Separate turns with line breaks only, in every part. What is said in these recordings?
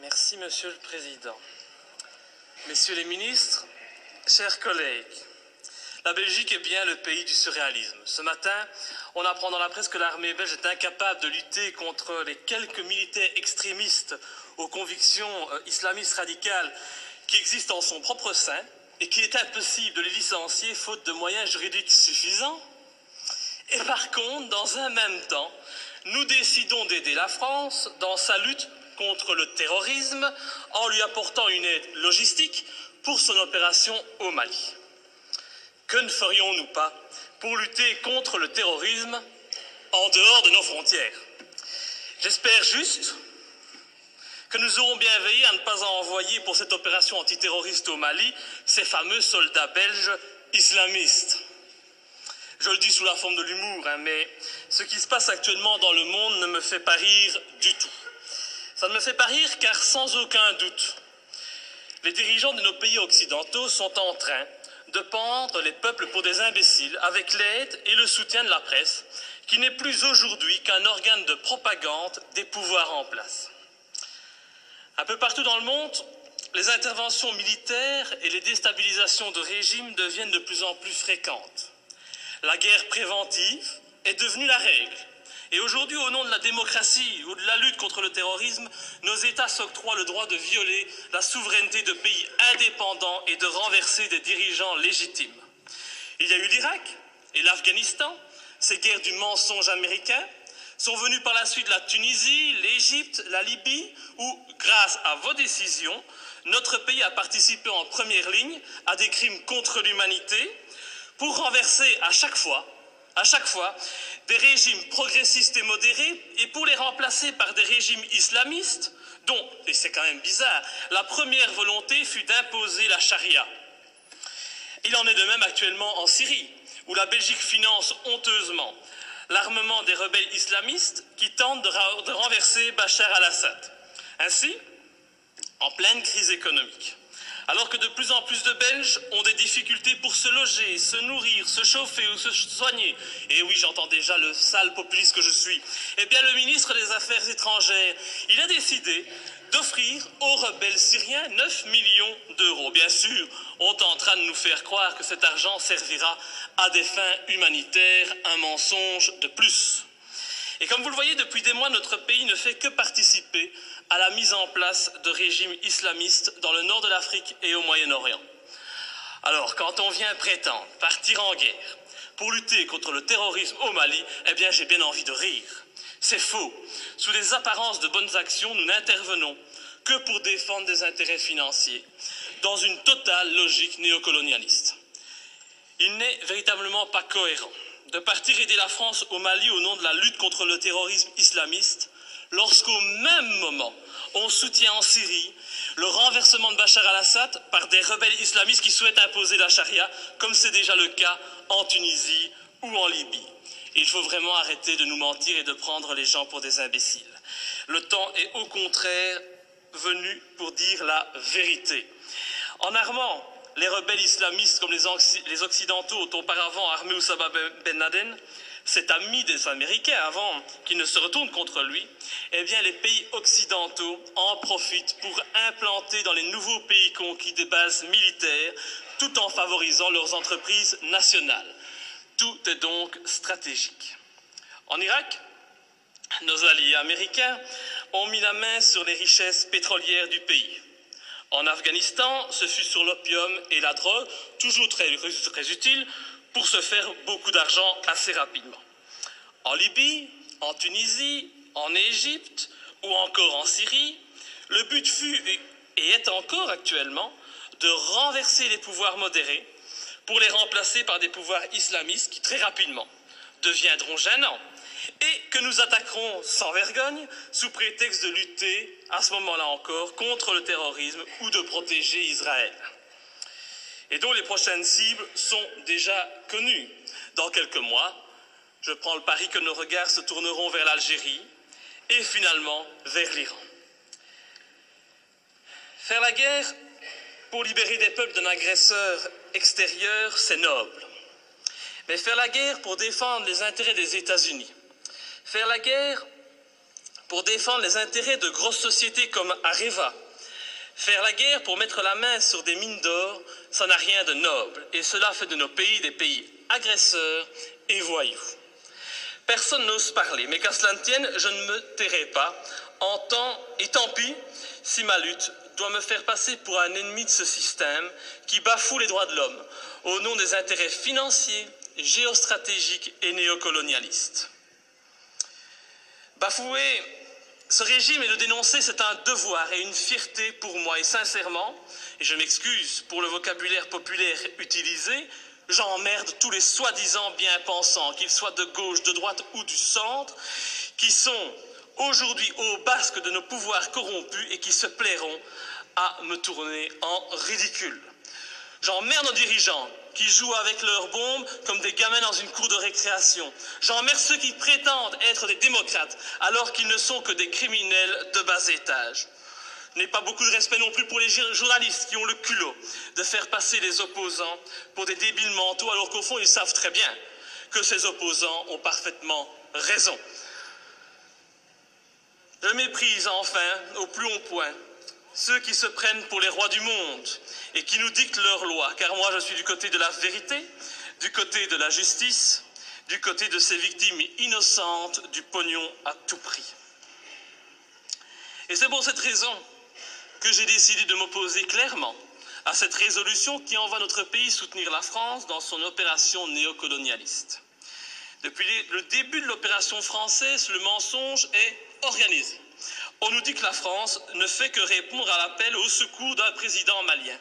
Merci, Monsieur le Président. Messieurs les ministres, chers collègues, la Belgique est bien le pays du surréalisme. Ce matin, on apprend dans la presse que l'armée belge est incapable de lutter contre les quelques militaires extrémistes aux convictions islamistes radicales qui existent en son propre sein et qu'il est impossible de les licencier faute de moyens juridiques suffisants. Et par contre, dans un même temps, nous décidons d'aider la France dans sa lutte contre le terrorisme en lui apportant une aide logistique pour son opération au Mali. Que ne ferions-nous pas pour lutter contre le terrorisme en dehors de nos frontières? J'espère juste que nous aurons bien veillé à ne pas envoyer pour cette opération antiterroriste au Mali ces fameux soldats belges islamistes. Je le dis sous la forme de l'humour, mais ce qui se passe actuellement dans le monde ne me fait pas rire du tout. Ça ne me fait pas rire car sans aucun doute, les dirigeants de nos pays occidentaux sont en train de pendre les peuples pour des imbéciles avec l'aide et le soutien de la presse, qui n'est plus aujourd'hui qu'un organe de propagande des pouvoirs en place. Un peu partout dans le monde, les interventions militaires et les déstabilisations de régimes deviennent de plus en plus fréquentes. La guerre préventive est devenue la règle. Et aujourd'hui, au nom de la démocratie ou de la lutte contre le terrorisme, nos États s'octroient le droit de violer la souveraineté de pays indépendants et de renverser des dirigeants légitimes. Il y a eu l'Irak et l'Afghanistan, ces guerres du mensonge américain, sont venues par la suite la Tunisie, l'Égypte, la Libye, où, grâce à vos décisions, notre pays a participé en première ligne à des crimes contre l'humanité pour renverser à chaque fois, des régimes progressistes et modérés et pour les remplacer par des régimes islamistes dont, et c'est quand même bizarre, la première volonté fut d'imposer la charia. Il en est de même actuellement en Syrie, où la Belgique finance honteusement l'armement des rebelles islamistes qui tentent de renverser Bachar al-Assad. Ainsi, en pleine crise économique, alors que de plus en plus de Belges ont des difficultés pour se loger, se nourrir, se chauffer ou se soigner, et oui, j'entends déjà le sale populiste que je suis, eh bien le ministre des Affaires étrangères, il a décidé d'offrir aux rebelles syriens 9 millions d'euros. Bien sûr, on tentera de nous faire croire que cet argent servira à des fins humanitaires, un mensonge de plus. Et comme vous le voyez, depuis des mois, notre pays ne fait que participer à la mise en place de régimes islamistes dans le nord de l'Afrique et au Moyen-Orient. Alors, quand on vient prétendre partir en guerre pour lutter contre le terrorisme au Mali, eh bien, j'ai bien envie de rire. C'est faux. Sous des apparences de bonnes actions, nous n'intervenons que pour défendre des intérêts financiers, dans une totale logique néocolonialiste. Il n'est véritablement pas cohérent de partir aider la France au Mali au nom de la lutte contre le terrorisme islamiste, lorsqu'au même moment, on soutient en Syrie le renversement de Bachar al-Assad par des rebelles islamistes qui souhaitent imposer la charia, comme c'est déjà le cas en Tunisie ou en Libye. Et il faut vraiment arrêter de nous mentir et de prendre les gens pour des imbéciles. Le temps est au contraire venu pour dire la vérité. En armant les rebelles islamistes comme les Occidentaux ont auparavant armé Oussama Ben Laden, cet ami des Américains avant qu'ils ne se retournent contre lui, eh bien les pays occidentaux en profitent pour implanter dans les nouveaux pays conquis des bases militaires tout en favorisant leurs entreprises nationales. Tout est donc stratégique. En Irak, nos alliés américains ont mis la main sur les richesses pétrolières du pays. En Afghanistan, ce fut sur l'opium et la drogue, toujours très utile, pour se faire beaucoup d'argent assez rapidement. En Libye, en Tunisie, en Égypte ou encore en Syrie, le but fut et est encore actuellement de renverser les pouvoirs modérés pour les remplacer par des pouvoirs islamistes qui très rapidement deviendront gênants et que nous attaquerons sans vergogne sous prétexte de lutter, à ce moment-là encore, contre le terrorisme ou de protéger Israël. Et dont les prochaines cibles sont déjà connues. Dans quelques mois, je prends le pari que nos regards se tourneront vers l'Algérie et finalement vers l'Iran. Faire la guerre pour libérer des peuples d'un agresseur extérieur, c'est noble. Mais faire la guerre pour défendre les intérêts des États-Unis, faire la guerre pour défendre les intérêts de grosses sociétés comme Areva. Faire la guerre pour mettre la main sur des mines d'or, ça n'a rien de noble, et cela fait de nos pays des pays agresseurs et voyous. Personne n'ose parler, mais qu'à cela ne tienne, je ne me tairai pas, et tant pis si ma lutte doit me faire passer pour un ennemi de ce système qui bafoue les droits de l'homme au nom des intérêts financiers, géostratégiques et néocolonialistes. Bafouer ce régime et le dénoncer, c'est un devoir et une fierté pour moi. Et sincèrement, et je m'excuse pour le vocabulaire populaire utilisé, j'emmerde tous les soi-disant bien-pensants, qu'ils soient de gauche, de droite ou du centre, qui sont aujourd'hui au basque de nos pouvoirs corrompus et qui se plairont à me tourner en ridicule. J'emmerde nos dirigeants qui jouent avec leurs bombes comme des gamins dans une cour de récréation. J'emmerde ceux qui prétendent être des démocrates alors qu'ils ne sont que des criminels de bas étage. Je n'ai pas beaucoup de respect non plus pour les journalistes qui ont le culot de faire passer les opposants pour des débiles mentaux alors qu'au fond ils savent très bien que ces opposants ont parfaitement raison. Je méprise enfin au plus haut point ceux qui se prennent pour les rois du monde et qui nous dictent leurs lois, car moi je suis du côté de la vérité, du côté de la justice, du côté de ces victimes innocentes du pognon à tout prix. Et c'est pour cette raison que j'ai décidé de m'opposer clairement à cette résolution qui envoie notre pays soutenir la France dans son opération néocolonialiste. Depuis le début de l'opération française, le mensonge est organisé. On nous dit que la France ne fait que répondre à l'appel au secours d'un président malien.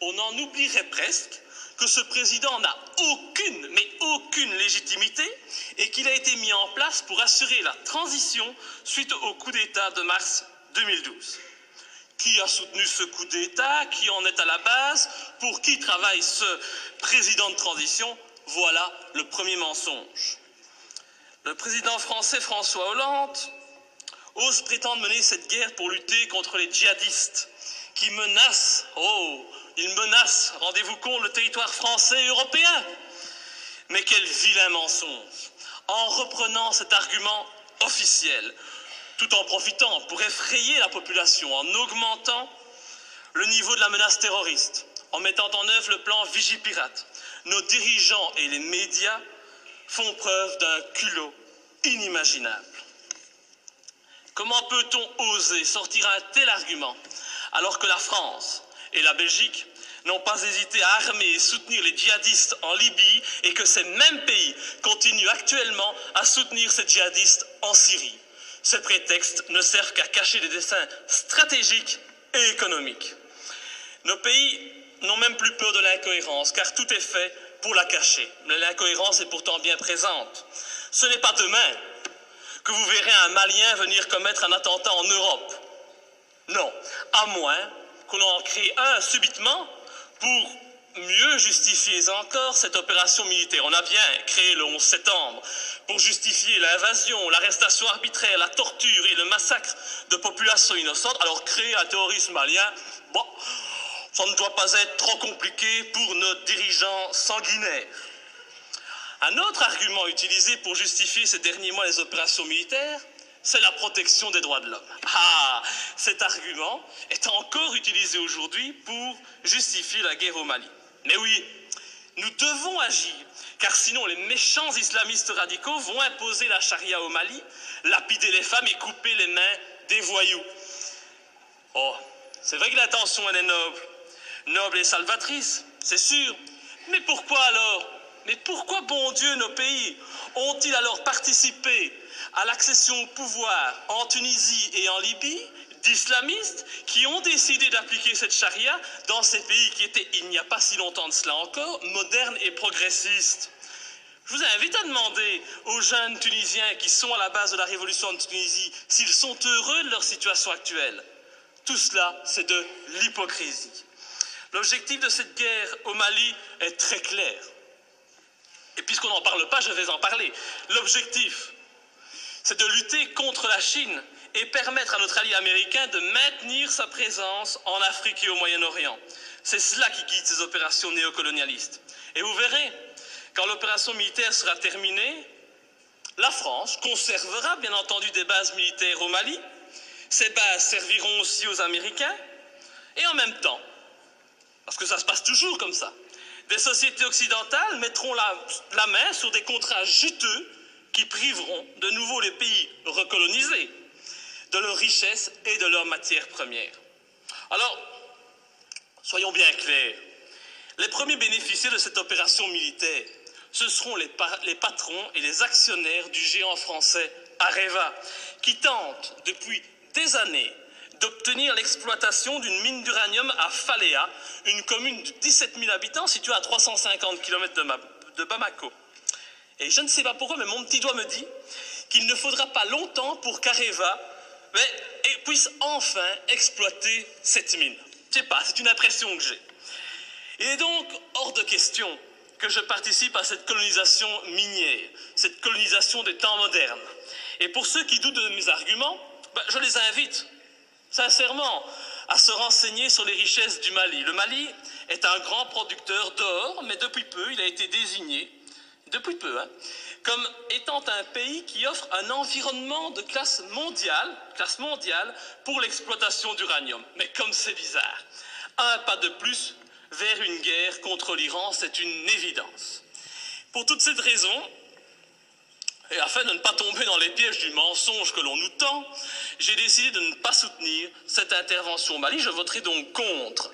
On en oublierait presque que ce président n'a aucune, mais aucune légitimité et qu'il a été mis en place pour assurer la transition suite au coup d'État de mars 2012. Qui a soutenu ce coup d'État? Qui en est à la base? Pour qui travaille ce président de transition? Voilà le premier mensonge. Le président français François Hollande ose prétendre mener cette guerre pour lutter contre les djihadistes qui menacent, ils menacent, rendez-vous compte, le territoire français et européen. Mais quel vilain mensonge! En reprenant cet argument officiel, tout en profitant pour effrayer la population, en augmentant le niveau de la menace terroriste, en mettant en œuvre le plan Vigipirate, nos dirigeants et les médias font preuve d'un culot inimaginable. Comment peut-on oser sortir un tel argument alors que la France et la Belgique n'ont pas hésité à armer et soutenir les djihadistes en Libye et que ces mêmes pays continuent actuellement à soutenir ces djihadistes en Syrie? Ces prétextes ne servent qu'à cacher des desseins stratégiques et économiques. Nos pays n'ont même plus peur de l'incohérence, car tout est fait pour la cacher. Mais l'incohérence est pourtant bien présente. Ce n'est pas demain que vous verrez un Malien venir commettre un attentat en Europe. Non, à moins qu'on en crée un subitement pour mieux justifier encore cette opération militaire. On a bien créé le 11 septembre pour justifier l'invasion, l'arrestation arbitraire, la torture et le massacre de populations innocentes. Alors créer un terrorisme malien, bon, ça ne doit pas être trop compliqué pour nos dirigeants sanguinaires. Un autre argument utilisé pour justifier ces derniers mois les opérations militaires, c'est la protection des droits de l'homme. Ah, cet argument est encore utilisé aujourd'hui pour justifier la guerre au Mali. Mais oui, nous devons agir, car sinon les méchants islamistes radicaux vont imposer la charia au Mali, lapider les femmes et couper les mains des voyous. Oh, c'est vrai que l'intention elle est noble et salvatrice, c'est sûr. Mais pourquoi alors? Mais pourquoi, bon Dieu, nos pays ont-ils alors participé à l'accession au pouvoir en Tunisie et en Libye d'islamistes qui ont décidé d'appliquer cette charia dans ces pays qui étaient, il n'y a pas si longtemps de cela encore, modernes et progressistes? Je vous invite à demander aux jeunes Tunisiens qui sont à la base de la révolution de Tunisie s'ils sont heureux de leur situation actuelle. Tout cela, c'est de l'hypocrisie. L'objectif de cette guerre au Mali est très clair. Et puisqu'on n'en parle pas, je vais en parler. L'objectif, c'est de lutter contre la Chine et permettre à notre allié américain de maintenir sa présence en Afrique et au Moyen-Orient. C'est cela qui guide ces opérations néocolonialistes. Et vous verrez, quand l'opération militaire sera terminée, La France conservera bien entendu des bases militaires au Mali. Ces bases serviront aussi aux Américains. Et en même temps, parce que ça se passe toujours comme ça, des sociétés occidentales mettront la main sur des contrats juteux qui priveront de nouveau les pays recolonisés de leurs richesses et de leurs matières premières. Alors, soyons bien clairs, les premiers bénéficiaires de cette opération militaire, ce seront les patrons et les actionnaires du géant français Areva, qui tentent depuis des années d'obtenir l'exploitation d'une mine d'uranium à Faléa, une commune de 17 000 habitants située à 350 km de Bamako. Et je ne sais pas pourquoi, mais mon petit doigt me dit qu'il ne faudra pas longtemps pour qu'Areva puisse enfin exploiter cette mine. Je ne sais pas, c'est une impression que j'ai. Il est donc hors de question que je participe à cette colonisation minière, cette colonisation des temps modernes. Et pour ceux qui doutent de mes arguments, je les invite sincèrement à se renseigner sur les richesses du Mali. Le Mali est un grand producteur d'or, mais depuis peu, il a été désigné, comme étant un pays qui offre un environnement de classe mondiale pour l'exploitation d'uranium. Mais comme c'est bizarre, un pas de plus vers une guerre contre l'Iran, c'est une évidence. Pour toutes ces raisons, et afin de ne pas tomber dans les pièges du mensonge que l'on nous tend, j'ai décidé de ne pas soutenir cette intervention au Mali. Je voterai donc contre.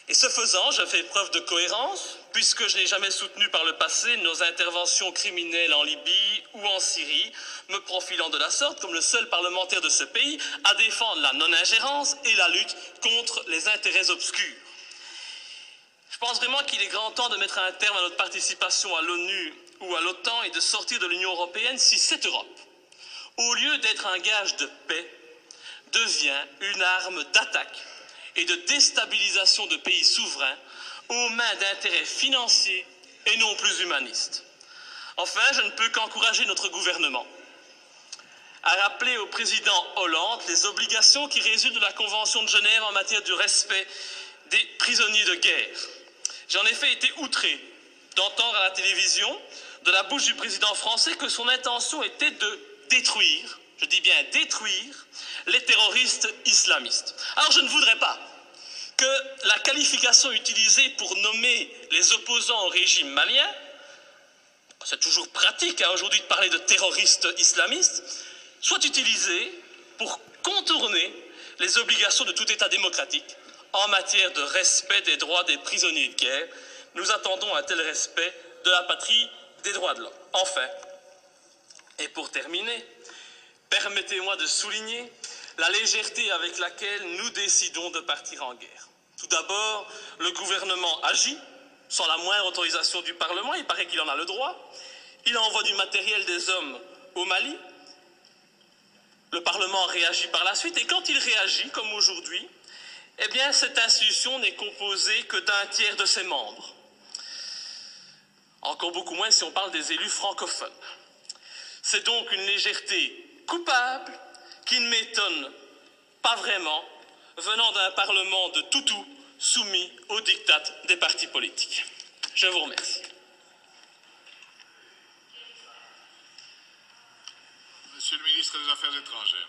Et ce faisant, je fais preuve de cohérence, puisque je n'ai jamais soutenu par le passé nos interventions criminelles en Libye ou en Syrie, me profilant de la sorte comme le seul parlementaire de ce pays à défendre la non-ingérence et la lutte contre les intérêts obscurs. Je pense vraiment qu'il est grand temps de mettre un terme à notre participation à l'ONU ou à l'OTAN et de sortir de l'Union européenne si cette Europe, au lieu d'être un gage de paix, devient une arme d'attaque et de déstabilisation de pays souverains aux mains d'intérêts financiers et non plus humanistes. Enfin, je ne peux qu'encourager notre gouvernement à rappeler au président Hollande les obligations qui résultent de la Convention de Genève en matière de respect des prisonniers de guerre. J'ai en effet été outré d'entendre à la télévision, de la bouche du président français, que son intention était de détruire, je dis bien détruire, les terroristes islamistes. Alors je ne voudrais pas que la qualification utilisée pour nommer les opposants au régime malien, c'est toujours pratique aujourd'hui de parler de terroristes islamistes, soit utilisée pour contourner les obligations de tout État démocratique en matière de respect des droits des prisonniers de guerre. Nous attendons un tel respect de la patrie des droits de l'homme. Enfin, et pour terminer, permettez-moi de souligner la légèreté avec laquelle nous décidons de partir en guerre. Tout d'abord, le gouvernement agit sans la moindre autorisation du Parlement, il paraît qu'il en a le droit. Il envoie du matériel, des hommes au Mali. Le Parlement réagit par la suite, et quand il réagit, comme aujourd'hui, eh bien, cette institution n'est composée que d'un tiers de ses membres. Encore beaucoup moins si on parle des élus francophones. C'est donc une légèreté coupable qui ne m'étonne pas vraiment, venant d'un Parlement de toutous soumis aux diktats des partis politiques. Je vous remercie.
Monsieur le ministre des Affaires étrangères.